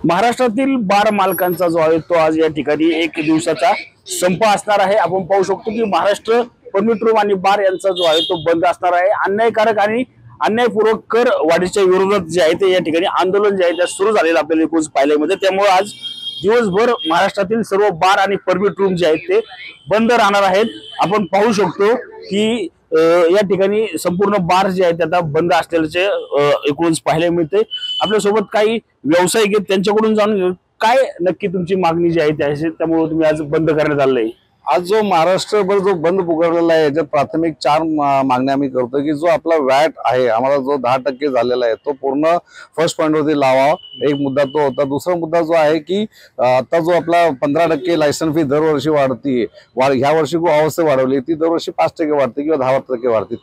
महाराष्ट्रातील बार मालकांचा जो आहे तो आज या ठिकाणी एक दिवसाचा संप असणार आहे। आपण पाहू शकतो की महाराष्ट्र परमिट रूम आणि बार यांचा जो आहे तो बंद असणार आहे। अन्यायकारक आणि अन्यायपूर्वक कर वाढीच्या विरोधात जे आहे ते या ठिकाणी आंदोलन जे आहे ते सुरू झालेलं आपल्याला एकूणच पाहायला मिळते। त्यामुळे आज दिवसभर महाराष्ट्रातील सर्व बार आणि परमिट रूम जे आहेत ते बंद राहणार आहेत। आपण पाहू शकतो की या ठिकाणी संपूर्ण बार जे आहेत आता बंद असल्याचे एकूणच पाहायला मिळते। आपल्या सोबत काही व्यावसायिक आहेत, त्यांच्याकडून जाणून घेऊ काय नक्की तुमची मागणी जी आहे त्यामुळे तुम्ही आज बंद करण्यात आले। आज जो महाराष्ट्रभर जो बंद पुकारलेला आहे याच्यात प्राथमिक 4 मागण्या आम्ही करतो की जो आपला वॅट आहे आम्हाला जो 10% झालेला आहे तो पूर्ण फर्स्ट पॉइंट वरती लावा। एक मुद्दा तो होता। दुसरा मुद्दा जो आहे की आता जो आपला 15% लायसन फी दरवर्षी वाढती ह्या वर्षी खूप अवस्था वाढवली ती दरवर्षी 5% वाढते किंवा 10% वाढते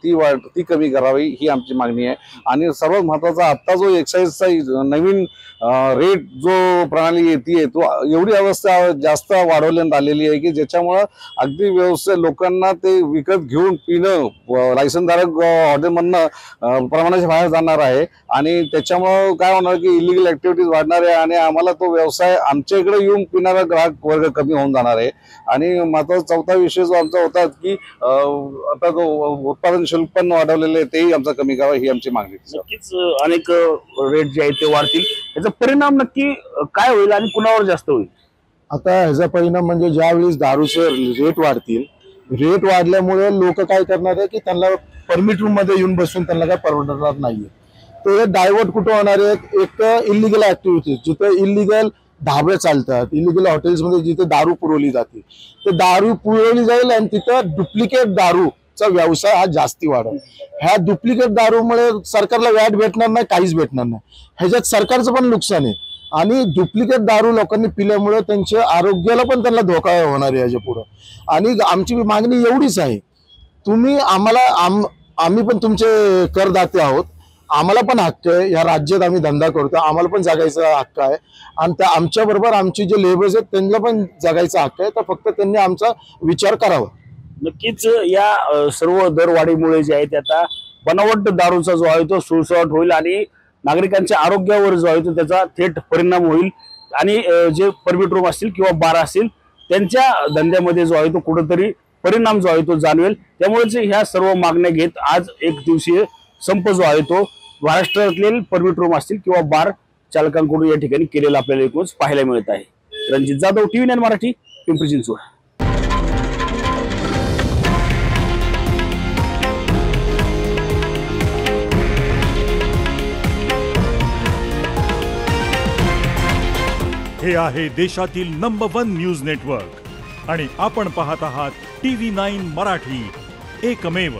ती कमी करावी ही आमची मागणी आहे। आणि सर्वात महत्त्वाचा आता जो एक्साइजचा नवीन रेट जो प्रणाली येते तो एवढी अवस्था जास्त वाढवण्यात आलेली आहे की ज्याच्यामुळे अगदी व्यवसाय लोकांना ते विकत घेऊन पिणं लायसनधारक हॉटेलमधनं प्रमाणाच्या बाहेर जाणार आहे आणि त्याच्यामुळे काय होणार की इलिगल ऍक्टिव्हिटीज वाढणार आहे आणि आम्हाला तो व्यवसाय आमच्या इकडे येऊन पिणारा ग्राहक वर्ग कमी होऊन जाणार आहे। आणि महत्त्वाचा चौथा विषय जो आमचा होता की आता जो उत्पादन शुल्क पण वाढवलेले आहे तेही आमचा कमी करावा ही आमची मागणी। नक्कीच अनेक रेट जे आहेत ते वाढतील, याचा परिणाम नक्की काय होईल आणि कुणावर जास्त होईल? आता ह्याचा परिणाम म्हणजे ज्यावेळेस दारूचे रेट वाढतील, रेट वाढल्यामुळे लोक काय करणार आहे की त्यांना परमिट रूम मध्ये येऊन बसून त्यांना काय परवडणार नाहीये। ते डायव्हर्ट कुठं होणार आहेत, एक तर इलिगल ऍक्टिव्हिटीज जिथे इलिगल धाबे चालतात, इलिगल हॉटेल्समध्ये जिथे दारू पुरवली जाते ते दारू पुरवली जाईल आणि तिथं डुप्लिकेट दारूचा व्यवसाय हा जास्ती वाढेल। ह्या डुप्लिकेट दारूमुळे सरकारला व्याट भेटणार नाही, काहीच भेटणार नाही, ह्याच्यात सरकारचं पण नुकसान आहे। आणि डुप्लिकेट दारू लोकांनी पिल्यामुळे त्यांच्या आरोग्याला पण त्यांना धोका होणार आहे याच्या पुढे। आणि आमची मागणी एवढीच आहे, तुम्ही आम्हाला आम्ही पण तुमचे करदाते आहोत, आम्हाला पण हक्क आहे, या राज्यात आम्ही धंदा करतो, आम्हाला पण जगायचा हक्क आहे आणि त्या आमच्या बरोबर आमचे जे लेबर्स आहेत त्यांना पण जगायचा हक्क आहे। तर फक्त त्यांनी आमचा विचार करावा। नक्कीच या सर्व दरवाढीमुळे जे आहे ते आता बनावट दारूचा जो आहे तो सुळसुळाट होईल आणि नागरिकांच्या आरोग्यावर जो आहे तो त्याचा थेट परिणाम होईल आणि जे परमिट रूम असतील किंवा बार असतील त्यांच्या धंद्यामध्ये जो आहे तो कुठेतरी परिणाम जो आहे तो जाणवेल। त्यामुळे ह्या सर्व मागण्या घेत आज एक दिवसीय संप जो आहे तो महाराष्ट्रातील परमिट रूम असतील किंवा बार चालकांकडून या ठिकाणी केलेला आपल्याला एकूणच पाहायला मिळत आहे। रणजित जाधव, TV9 मराठी, पिंपरी चिंचवड। हे आहे देशातील नंबर 1 न्यूज नेटवर्क आणि आपण पाहत आहात TV9 मराठी, एकमेव।